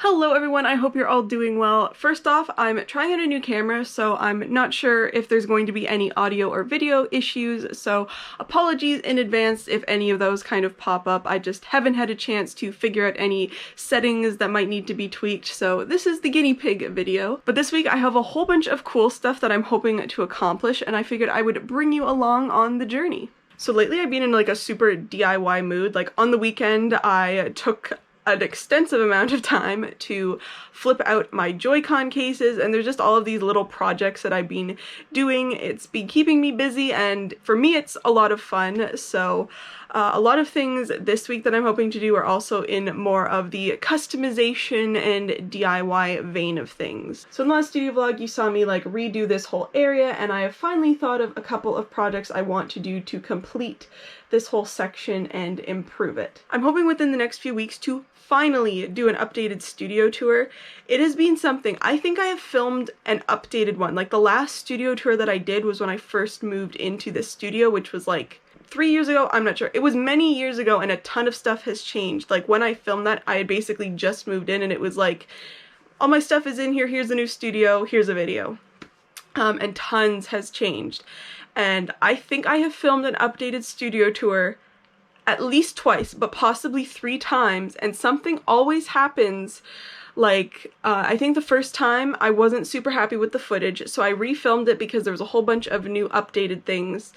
Hello everyone, I hope you're all doing well. First off, I'm trying out a new camera, so I'm not sure if there's going to be any audio or video issues, so apologies in advance if any of those kind of pop up. I just haven't had a chance to figure out any settings that might need to be tweaked, so this is the guinea pig video. But this week I have a whole bunch of cool stuff that I'm hoping to accomplish, and I figured I would bring you along on the journey. So lately I've been in like a super DIY mood. Like on the weekend I took an extensive amount of time to flip out my Joy-Con cases, and there's just all of these little projects that I've been doing. It's been keeping me busy, and for me it's a lot of fun. So a lot of things this week that I'm hoping to do are also in more of the customization and DIY vein of things. So in the last studio vlog you saw me like redo this whole area, and I have finally thought of a couple of projects I want to do to complete this whole section and improve it. I'm hoping within the next few weeks to finally do an updated studio tour. It has been something. I think I have filmed an updated one. Like the last studio tour that I did was when I first moved into this studio, which was like 3 years ago. I'm not sure. It was many years ago, and a ton of stuff has changed. Like when I filmed that, I had basically just moved in, and it was like, all my stuff is in here, here's the new studio, here's a video. And tons has changed. And I think I have filmed an updated studio tour at least twice, but possibly 3 times, and something always happens. Like, I think the first time I wasn't super happy with the footage, so I refilmed it because there was a whole bunch of new updated things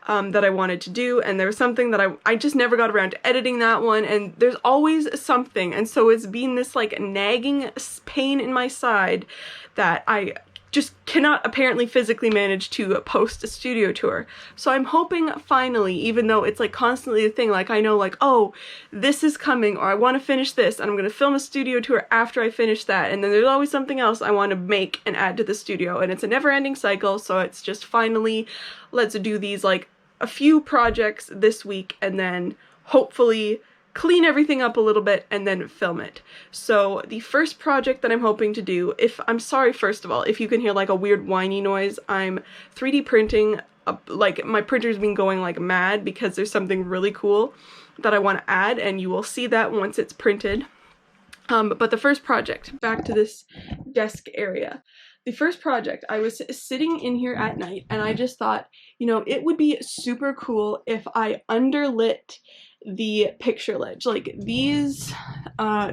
that I wanted to do, and there was something that I just never got around to editing that one, and there's always something, and so it's been this like nagging pain in my side that I just cannot apparently physically manage to post a studio tour. So I'm hoping finally, even though it's like constantly a thing, like I know like, oh, this is coming, or I want to finish this, and I'm going to film a studio tour after I finish that, and then there's always something else I want to make and add to the studio, and it's a never-ending cycle. So it's just finally, let's do these like a few projects this week, and then hopefully clean everything up a little bit and then film it. So the first project that I'm hoping to do, I'm sorry first of all if you can hear like a weird whiny noise, I'm 3D printing, like my printer's been going like mad because there's something really cool that I want to add, and you will see that once it's printed. But the first project, back to this desk area. The first project, I was sitting in here at night and I just thought, you know, it would be super cool if I underlit the picture ledge. Like these,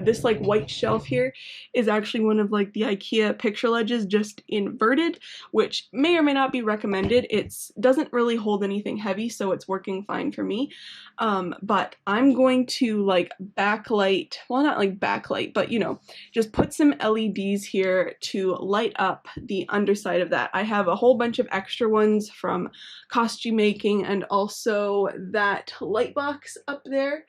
this like white shelf here is actually one of like the IKEA picture ledges, just inverted, which may or may not be recommended. It doesn't really hold anything heavy, so it's working fine for me. But I'm going to like backlight, well not like backlight, but you know, just put some LEDs here to light up the underside of that. I have a whole bunch of extra ones from costume making, and also that light box up there.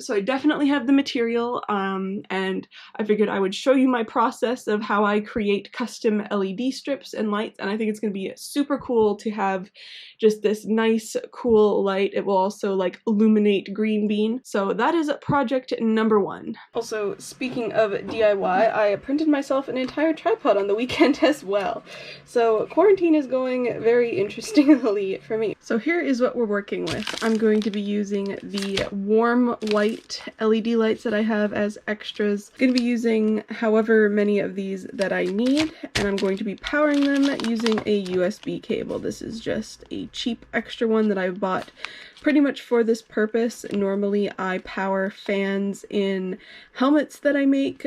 So I definitely have the material, and I figured I would show you my process of how I create custom LED strips and lights, and I think it's going to be super cool to have just this nice cool light. It will also like illuminate green bean. So that is project number 1. Also, speaking of DIY, I printed myself an entire tripod on the weekend as well. So quarantine is going very interestingly for me. So here is what we're working with. I'm going to be using the warm white LED lights that I have as extras. I'm going to be using however many of these that I need, and I'm going to be powering them using a USB cable. This is just a cheap extra one that I bought pretty much for this purpose. Normally I power fans in helmets that I make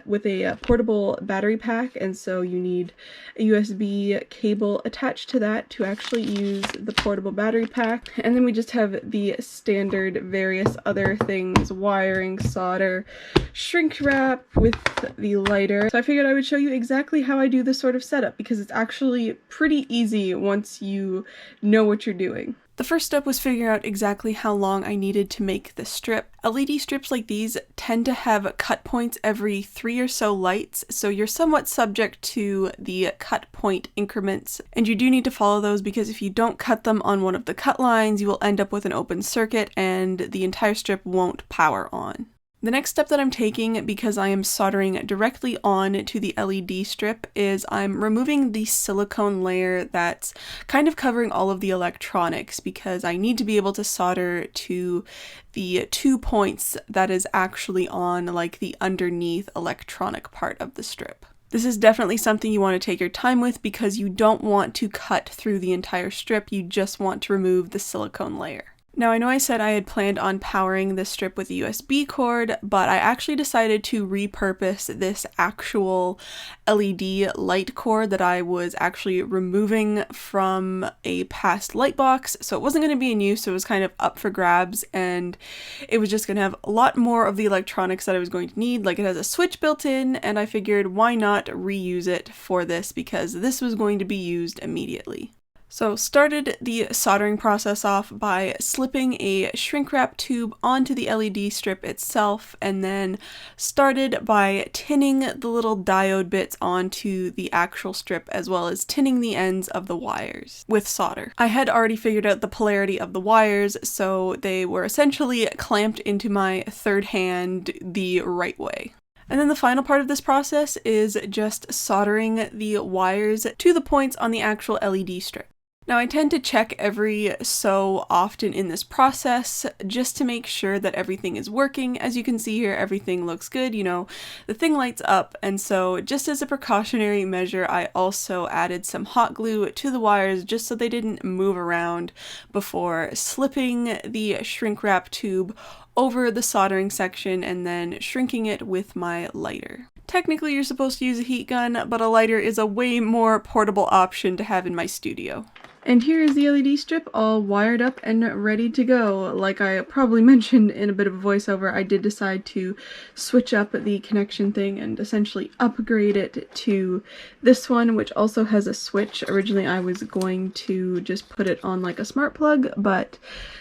with a portable battery pack, and so you need a USB cable attached to that to actually use the portable battery pack. And then we just have the standard various other things, wiring, solder, shrink wrap with the lighter. So I figured I would show you exactly how I do this sort of setup, because it's actually pretty easy once you know what you're doing. The first step was figuring out exactly how long I needed to make the strip. LED strips like these tend to have cut points every 3 or so lights, so you're somewhat subject to the cut point increments, and you do need to follow those, because if you don't cut them on one of the cut lines, you will end up with an open circuit and the entire strip won't power on. The next step that I'm taking, because I am soldering directly on to the LED strip, is I'm removing the silicone layer that's kind of covering all of the electronics, because I need to be able to solder to the 2 points that is actually on like the underneath electronic part of the strip. This is definitely something you want to take your time with, because you don't want to cut through the entire strip, you just want to remove the silicone layer. Now, I know I said I had planned on powering this strip with a USB cord, but I actually decided to repurpose this actual LED light cord that I was actually removing from a past light box. So it wasn't going to be in use, so it was kind of up for grabs, and it was just going to have a lot more of the electronics that I was going to need. Like, it has a switch built in, and I figured why not reuse it for this, because this was going to be used immediately. So started the soldering process off by slipping a shrink wrap tube onto the LED strip itself, and then started by tinning the little diode bits onto the actual strip, as well as tinning the ends of the wires with solder. I had already figured out the polarity of the wires, so they were essentially clamped into my third hand the right way. And then the final part of this process is just soldering the wires to the points on the actual LED strip. Now, I tend to check every so often in this process just to make sure that everything is working. As you can see here, everything looks good, you know, the thing lights up, and so just as a precautionary measure, I also added some hot glue to the wires just so they didn't move around before slipping the shrink wrap tube over the soldering section and then shrinking it with my lighter. Technically, you're supposed to use a heat gun, but a lighter is a way more portable option to have in my studio. And here is the LED strip all wired up and ready to go. Like I probably mentioned in a bit of a voiceover, I did decide to switch up the connection thing and essentially upgrade it to this one, which also has a switch. Originally I was going to just put it on like a smart plug, but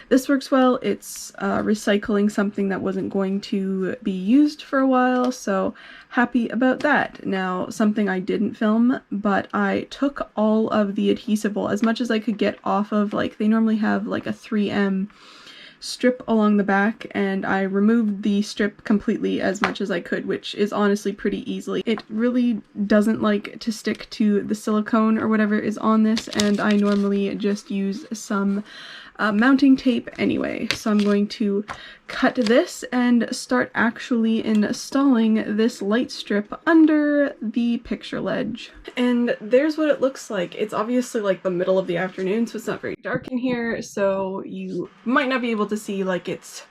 this works well. It's recycling something that wasn't going to be used for a while, so happy about that. Now, something I didn't film, but I took all of the adhesive, well, as much as I could get off of, like, they normally have like a 3M strip along the back, and I removed the strip completely as much as I could, which is honestly pretty easily. It really doesn't like to stick to the silicone or whatever is on this, and I normally just use some mounting tape anyway. So I'm going to cut this and start actually installing this light strip under the picture ledge. And there's what it looks like. It's obviously like the middle of the afternoon, so it's not very dark in here, so you might not be able to see like its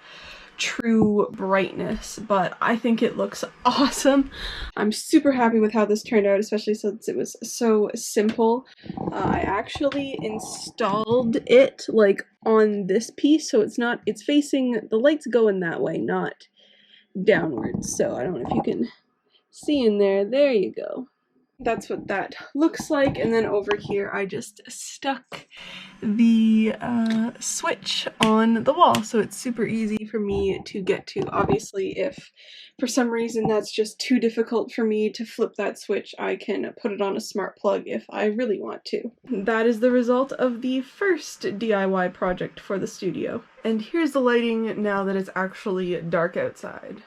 true brightness, but I think it looks awesome. I'm super happy with how this turned out, especially since it was so simple. I actually installed it like on this piece, so it's facing, the lights go in that way, not downwards. So I don't know if you can see in there. There you go. That's what that looks like. And then over here I just stuck the switch on the wall, so it's super easy for me to get to. Obviously, if for some reason that's just too difficult for me to flip that switch, I can put it on a smart plug if I really want to. That is the result of the first DIY project for the studio. And here's the lighting now that it's actually dark outside.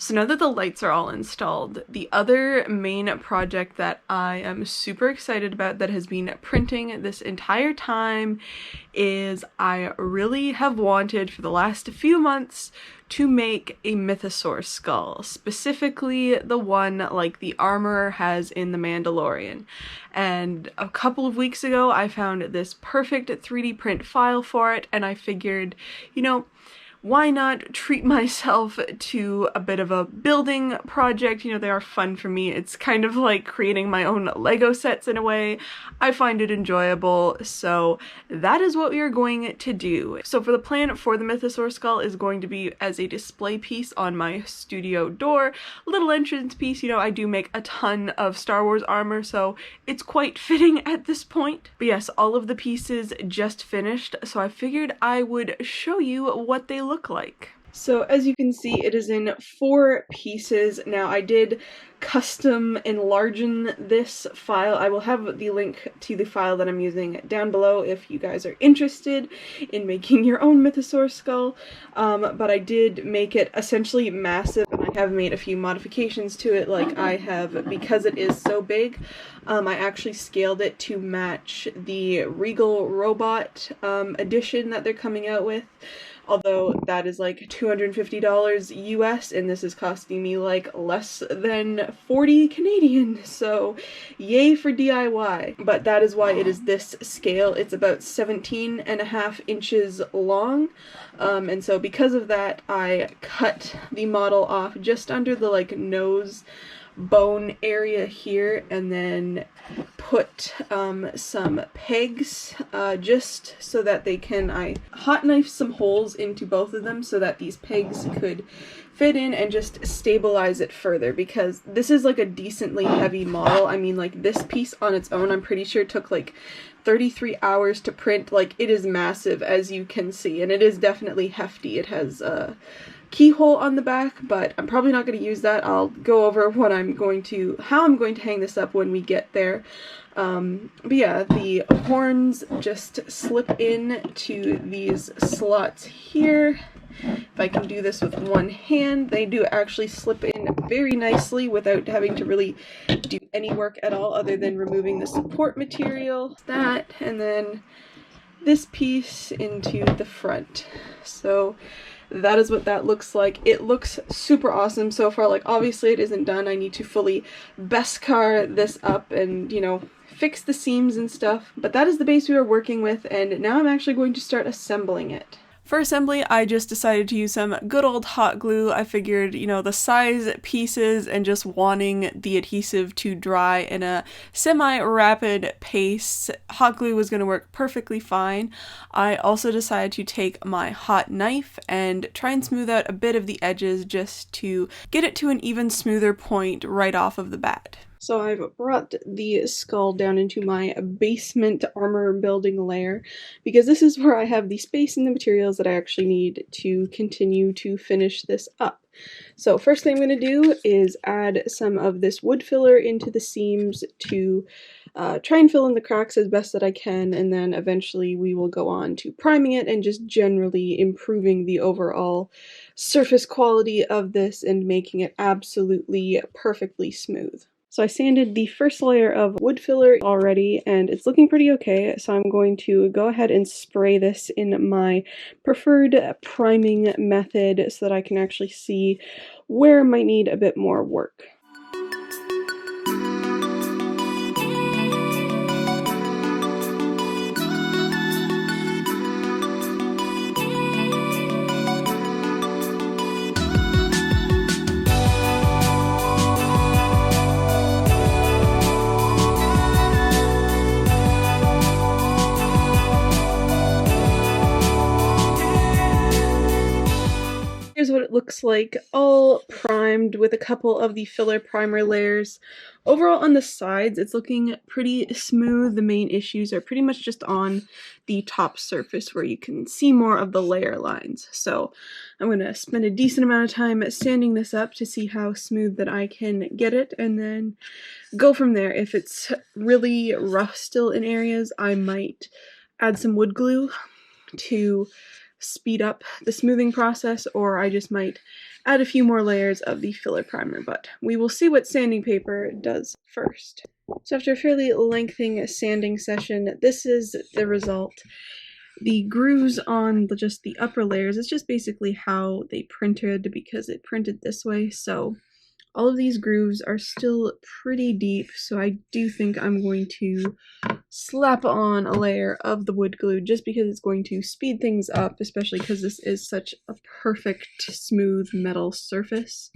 So now that the lights are all installed, the other main project that I am super excited about that has been printing this entire time is I really have wanted for the last few months to make a Mythos Skull, specifically the one like the armor has in The Mandalorian. And a couple of weeks ago I found this perfect 3D print file for it, and I figured, you know, why not treat myself to a bit of a building project? You know, they are fun for me. It's kind of like creating my own Lego sets in a way. I find it enjoyable, so that is what we are going to do. So for the plan for the Mythos Skull is going to be as a display piece on my studio door, little entrance piece. You know, I do make a ton of Star Wars armor, so it's quite fitting at this point. But yes, all of the pieces just finished, so I figured I would show you what they look like. So as you can see, it is in 4 pieces. Now I did custom enlargen this file. I will have the link to the file that I'm using down below if you guys are interested in making your own Mythos Skull. But I did make it essentially massive, and I have made a few modifications to it. Like I have, because it is so big, I actually scaled it to match the Regal Robot edition that they're coming out with. Although that is like $250 US, and this is costing me like less than 40 Canadian, so yay for DIY. But that is why it is this scale. It's about 17.5 inches long, and so because of that, I cut the model off just under the like nose bone area here, and then put some pegs just so that they can, I hot knifed some holes into both of them so that these pegs could fit in and just stabilize it further, because this is like a decently heavy model. I mean, like this piece on its own, I'm pretty sure took like 33 hours to print. Like it is massive, as you can see, and it is definitely hefty. It has a keyhole on the back, but I'm probably not going to use that. I'll go over how I'm going to hang this up when we get there. But yeah, the horns just slip in to these slots here. If I can do this with one hand, they do actually slip in very nicely without having to really do any work at all other than removing the support material. That, and then this piece into the front. So that is what that looks like. It looks super awesome so far. Like obviously it isn't done. I need to fully Beskar this up and, you know, fix the seams and stuff. But that is the base we are working with, and now I'm actually going to start assembling it. For assembly, I just decided to use some good old hot glue. I figured, you know, the size pieces and just wanting the adhesive to dry in a semi-rapid pace, hot glue was going to work perfectly fine. I also decided to take my hot knife and try and smooth out a bit of the edges just to get it to an even smoother point right off of the bat. So I've brought the skull down into my basement armor building layer, because this is where I have the space and the materials that I actually need to continue to finish this up. So first thing I'm going to do is add some of this wood filler into the seams to try and fill in the cracks as best that I can, and then eventually we will go on to priming it and just generally improving the overall surface quality of this and making it absolutely perfectly smooth. So I sanded the first layer of wood filler already, and it's looking pretty okay, so I'm going to go ahead and spray this in my preferred priming method so that I can actually see where I might need a bit more work. Here's what it looks like, all primed with a couple of the filler primer layers. Overall on the sides, it's looking pretty smooth. The main issues are pretty much just on the top surface where you can see more of the layer lines. So I'm going to spend a decent amount of time sanding this up to see how smooth that I can get it, and then go from there. If it's really rough still in areas, I might add some wood glue to speed up the smoothing process, or I just might add a few more layers of the filler primer, but we will see what sanding paper does first. So after a fairly lengthy sanding session, this is the result. The grooves on just the upper layers is just basically how they printed, because it printed this way, so all of these grooves are still pretty deep, so I do think I'm going to slap on a layer of the wood glue just because it's going to speed things up, especially because this is such a perfect smooth metal surface.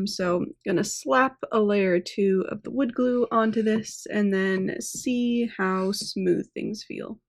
So I'm gonna slap a layer or two of the wood glue onto this and then see how smooth things feel.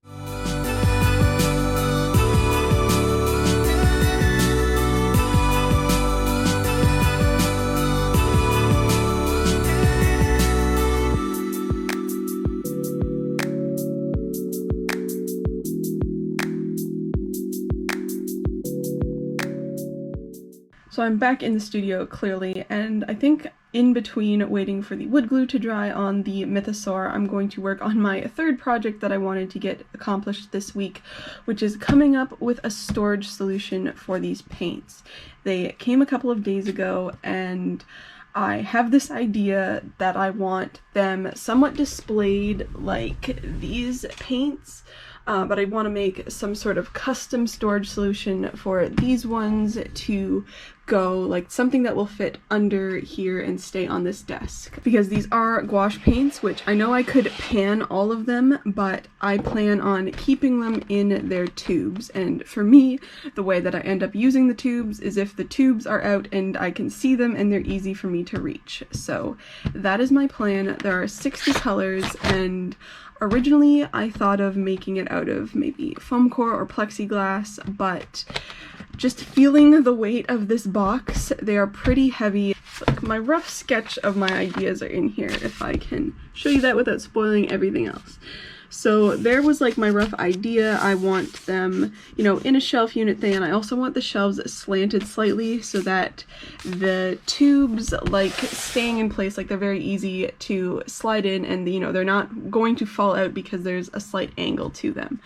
So I'm back in the studio clearly, and I think in between waiting for the wood glue to dry on the Mythosaur, I'm going to work on my third project that I wanted to get accomplished this week, which is coming up with a storage solution for these paints. They came a couple of days ago, and I have this idea that I want them somewhat displayed like these paints, but I want to make some sort of custom storage solution for these ones to go, like something that will fit under here and stay on this desk. Because these are gouache paints, which I know I could pan all of them, but I plan on keeping them in their tubes. And for me, the way that I end up using the tubes is if the tubes are out and I can see them and they're easy for me to reach. So that is my plan. There are 60 colors, and originally I thought of making it out of maybe foam core or plexiglass, but just feeling the weight of this box, they are pretty heavy. Like, my rough sketch of my ideas are in here, if I can show you that without spoiling everything else. So there was like my rough idea. I want them, you know, in a shelf unit thing, and I also want the shelves slanted slightly so that the tubes like staying in place, like they're very easy to slide in, and you know, they're not going to fall out because there's a slight angle to them.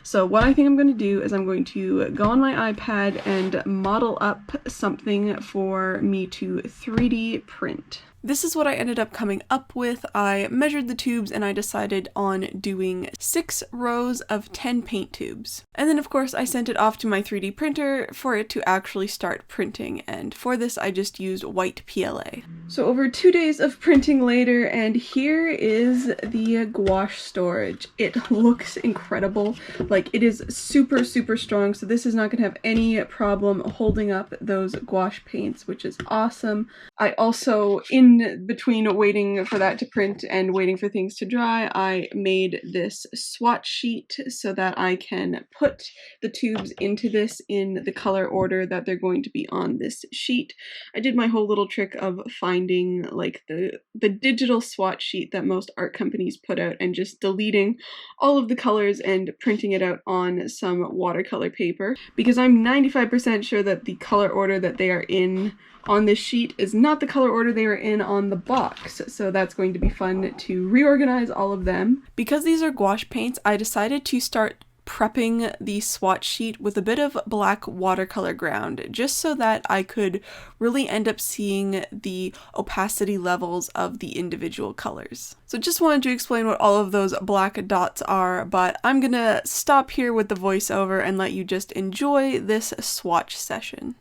So what I think I'm going to do is I'm going to go on my iPad and model up something for me to 3D print. This is what I ended up coming up with. I measured the tubes and I decided on doing 6 rows of 10 paint tubes. And then of course I sent it off to my 3D printer for it to actually start printing, and for this I just used white PLA. So over 2 days of printing later, and here is the gouache storage. It looks incredible. Like, it is super strong, so this is not going to have any problem holding up those gouache paints, which is awesome. I also, in between waiting for that to print and waiting for things to dry, I made this swatch sheet so that I can put the tubes into this in the color order that they're going to be on this sheet. I did my whole little trick of finding like the digital swatch sheet that most art companies put out and just deleting all of the colors and printing it out on some watercolor paper, because I'm 95% sure that the color order that they are in on this sheet is not the color order they were in on the box, so that's going to be fun to reorganize all of them. Because these are gouache paints, I decided to start prepping the swatch sheet with a bit of black watercolor ground, just so that I could really end up seeing the opacity levels of the individual colors. So just wanted to explain what all of those black dots are, but I'm gonna stop here with the voiceover and let you just enjoy this swatch session.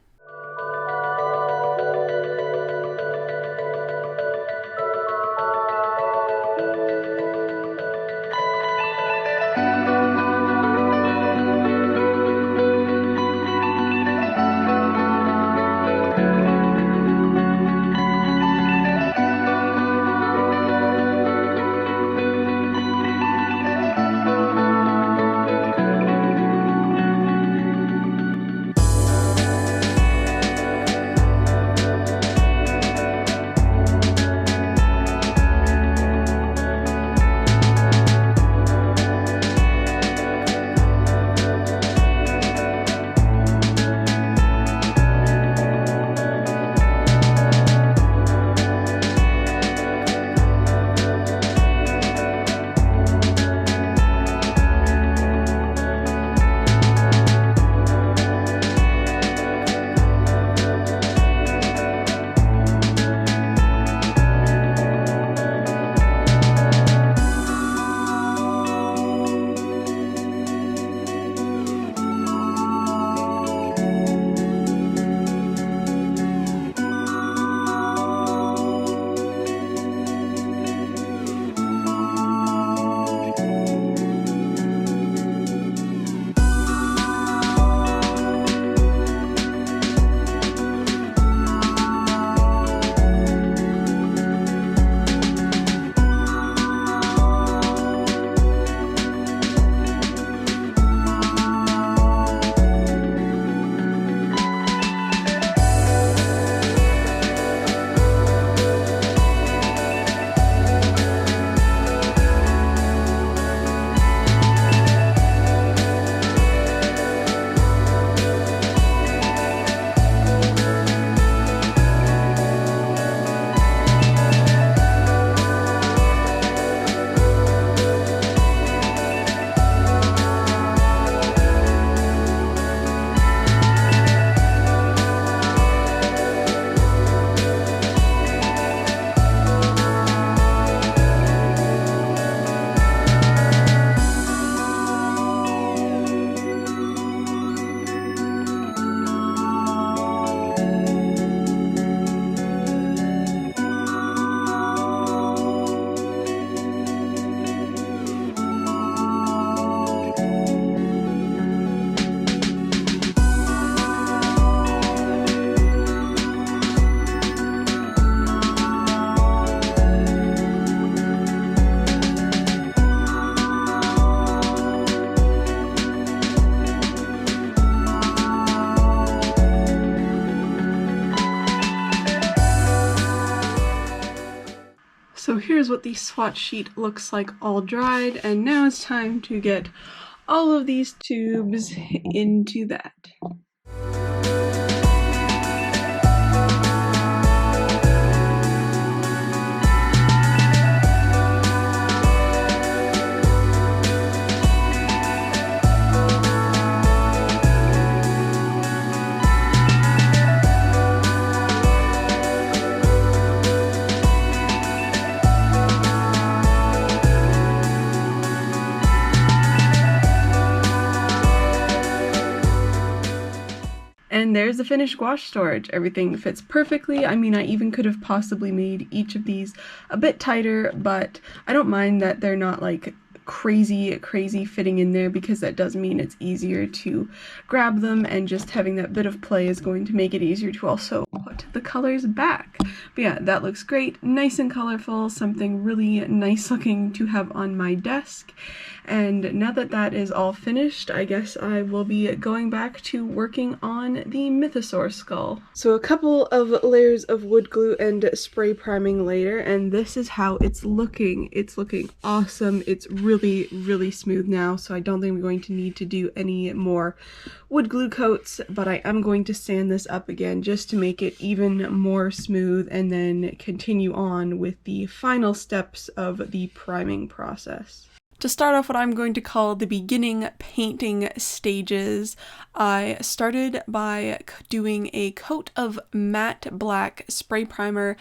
So here's what the swatch sheet looks like all dried, and now it's time to get all of these tubes into that. And there's the finished gouache storage. Everything fits perfectly. I mean, I even could have possibly made each of these a bit tighter, but I don't mind that they're not like crazy fitting in there, because that does mean it's easier to grab them, and just having that bit of play is going to make it easier to also put the colors back. But yeah, that looks great, nice and colorful, something really nice looking to have on my desk. And now that that is all finished, I guess I will be going back to working on the Mythos Skull. So a couple of layers of wood glue and spray priming later, and this is how it's looking. It's looking awesome. It's really smooth now, so I don't think I'm going to need to do any more wood glue coats, but I am going to sand this up again just to make it even more smooth, and then continue on with the final steps of the priming process. To start off what I'm going to call the beginning painting stages, I started by doing a coat of matte black spray primer.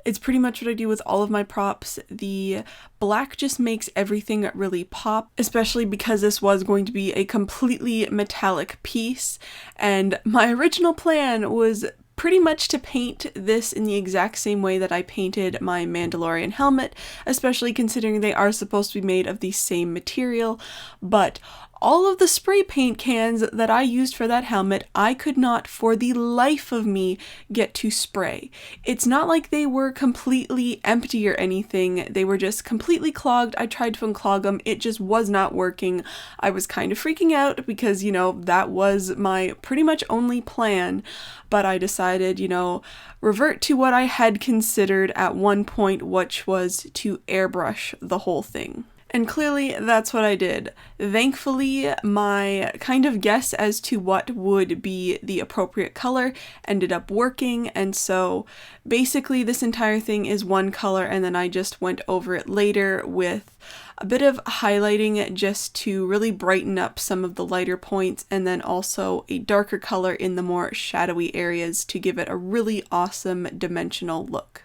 It's pretty much what I do with all of my props. The black just makes everything really pop, especially because this was going to be a completely metallic piece, and my original plan was pretty much to paint this in the exact same way that I painted my Mandalorian helmet, especially considering they are supposed to be made of the same material, but all of the spray paint cans that I used for that helmet, I could not for the life of me get to spray. It's not like they were completely empty or anything, they were just completely clogged. I tried to unclog them, it just was not working. I was kind of freaking out because, you know, that was my pretty much only plan, but I decided, you know, revert to what I had considered at one point, which was to airbrush the whole thing. And clearly that's what I did. Thankfully, my kind of guess as to what would be the appropriate color ended up working, and so basically this entire thing is one color, and then I just went over it later with a bit of highlighting just to really brighten up some of the lighter points, and then also a darker color in the more shadowy areas to give it a really awesome dimensional look.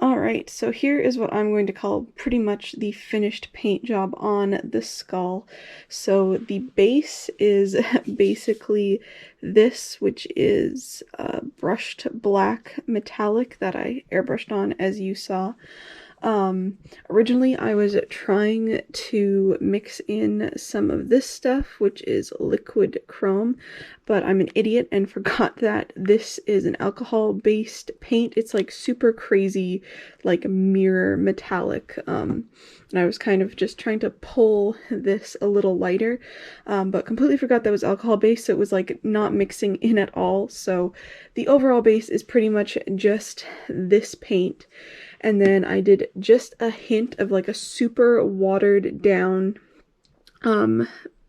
Alright, so here is what I'm going to call pretty much the finished paint job on the skull. So the base is basically this, which is brushed black metallic that I airbrushed on, as you saw. Originally I was trying to mix in some of this stuff, which is liquid chrome, but I'm an idiot and forgot that this is an alcohol-based paint. It's like super crazy, like mirror metallic, and I was kind of just trying to pull this a little lighter, but completely forgot that was alcohol-based, so it was like not mixing in at all. So the overall base is pretty much just this paint. And then I did just a hint of like a super watered down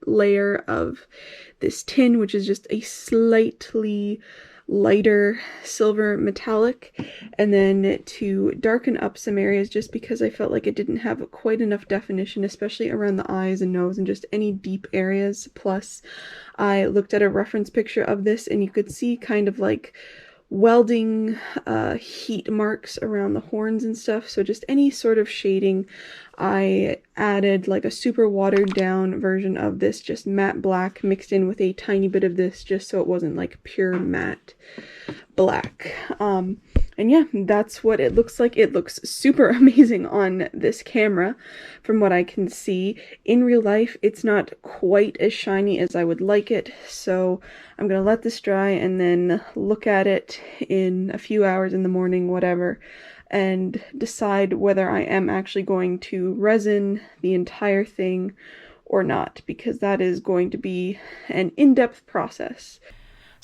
layer of this tin, which is just a slightly lighter silver metallic, and then to darken up some areas just because I felt like it didn't have quite enough definition, especially around the eyes and nose and just any deep areas. Plus I looked at a reference picture of this and you could see kind of like welding heat marks around the horns and stuff, so just any sort of shading. I added like a super watered down version of this, just matte black mixed in with a tiny bit of this, just so it wasn't like pure matte black. And yeah, that's what it looks like. It looks super amazing on this camera from what I can see. In real life, it's not quite as shiny as I would like it, so I'm gonna let this dry and then look at it in a few hours in the morning, whatever, and decide whether I am actually going to resin the entire thing or not, because that is going to be an in-depth process.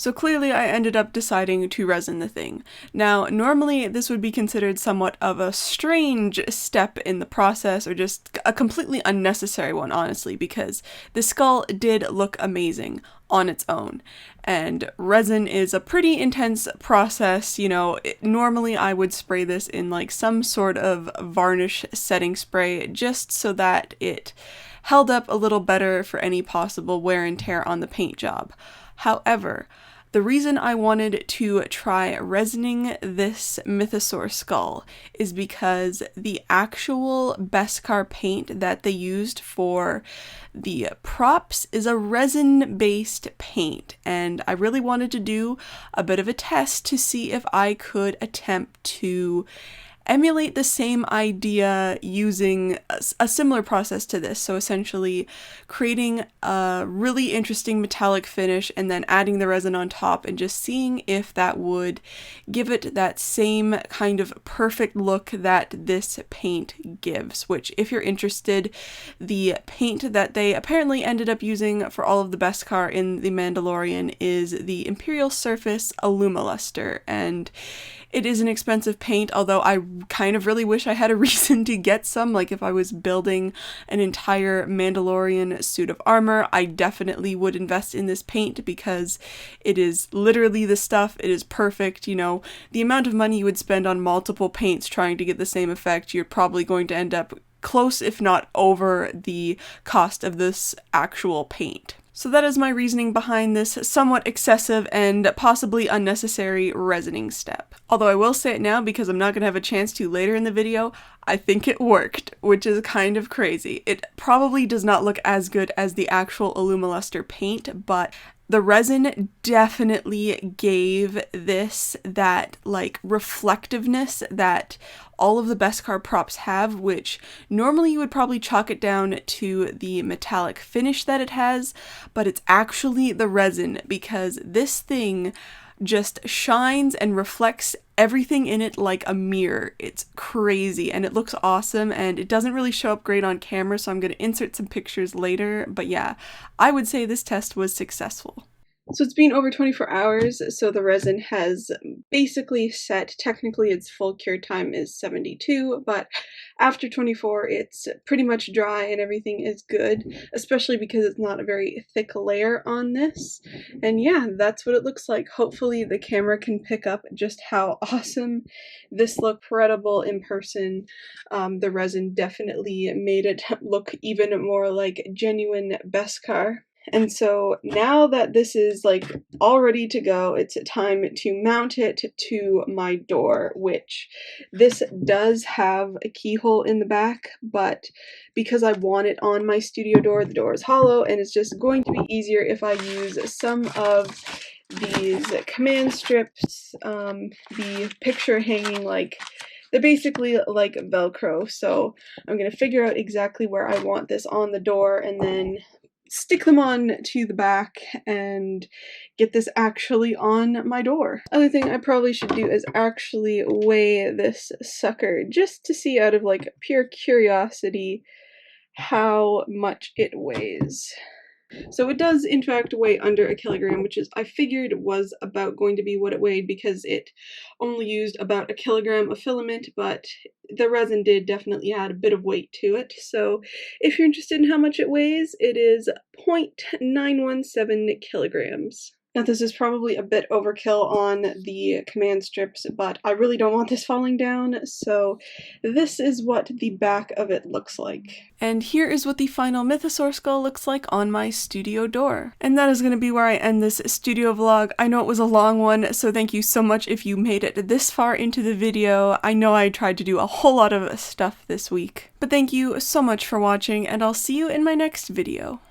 So clearly I ended up deciding to resin the thing. Now, normally this would be considered somewhat of a strange step in the process, or just a completely unnecessary one, honestly, because the skull did look amazing on its own. And resin is a pretty intense process, you know. Normally I would spray this in like some sort of varnish setting spray just so that it held up a little better for any possible wear and tear on the paint job. However, the reason I wanted to try resining this Mythos Skull is because the actual Beskar paint that they used for the props is a resin-based paint, and I really wanted to do a bit of a test to see if I could attempt to emulate the same idea using a similar process to this. So essentially creating a really interesting metallic finish and then adding the resin on top and just seeing if that would give it that same kind of perfect look that this paint gives, which, if you're interested, the paint that they apparently ended up using for all of the Beskar in The Mandalorian is the Imperial Surface Alumoluster, and it is an expensive paint, although I kind of really wish I had a reason to get some. Like, if I was building an entire Mandalorian suit of armor, I definitely would invest in this paint because it is literally the stuff. It is perfect. You know, the amount of money you would spend on multiple paints trying to get the same effect, you're probably going to end up close, if not over, the cost of this actual paint. So that is my reasoning behind this somewhat excessive and possibly unnecessary resining step. Although I will say it now because I'm not going to have a chance to later in the video, I think it worked, which is kind of crazy. It probably does not look as good as the actual Alumoluster paint, but the resin definitely gave this that like reflectiveness that all of the Beskar props have, which normally you would probably chalk it down to the metallic finish that it has, but it's actually the resin, because this thing just shines and reflects everything in it like a mirror. It's crazy and it looks awesome, and it doesn't really show up great on camera, so I'm going to insert some pictures later, but yeah, I would say this test was successful. So it's been over 24 hours, so the resin has basically set. Technically its full cure time is 72, but after 24 it's pretty much dry and everything is good, especially because it's not a very thick layer on this. And yeah, that's what it looks like. Hopefully the camera can pick up just how awesome this looked. Incredible in person. The resin definitely made it look even more like genuine Beskar. And so now that this is like all ready to go, it's time to mount it to my door, which this does have a keyhole in the back, but because I want it on my studio door, the door is hollow, and it's just going to be easier if I use some of these command strips, the picture hanging, like they're basically like Velcro. So I'm going to figure out exactly where I want this on the door and then stick them on to the back and get this actually on my door. Other thing I probably should do is actually weigh this sucker just to see, out of like pure curiosity, how much it weighs. So it does in fact weigh under a kilogram, which is, I figured, was about going to be what it weighed because it only used about a kilogram of filament, but the resin did definitely add a bit of weight to it. So if you're interested in how much it weighs, it is 0.917 kilograms. Now this is probably a bit overkill on the command strips, but I really don't want this falling down, so this is what the back of it looks like. And here is what the final Mythos Skull looks like on my studio door. And that is going to be where I end this studio vlog. I know it was a long one, so thank you so much if you made it this far into the video. I know I tried to do a whole lot of stuff this week. But thank you so much for watching, and I'll see you in my next video.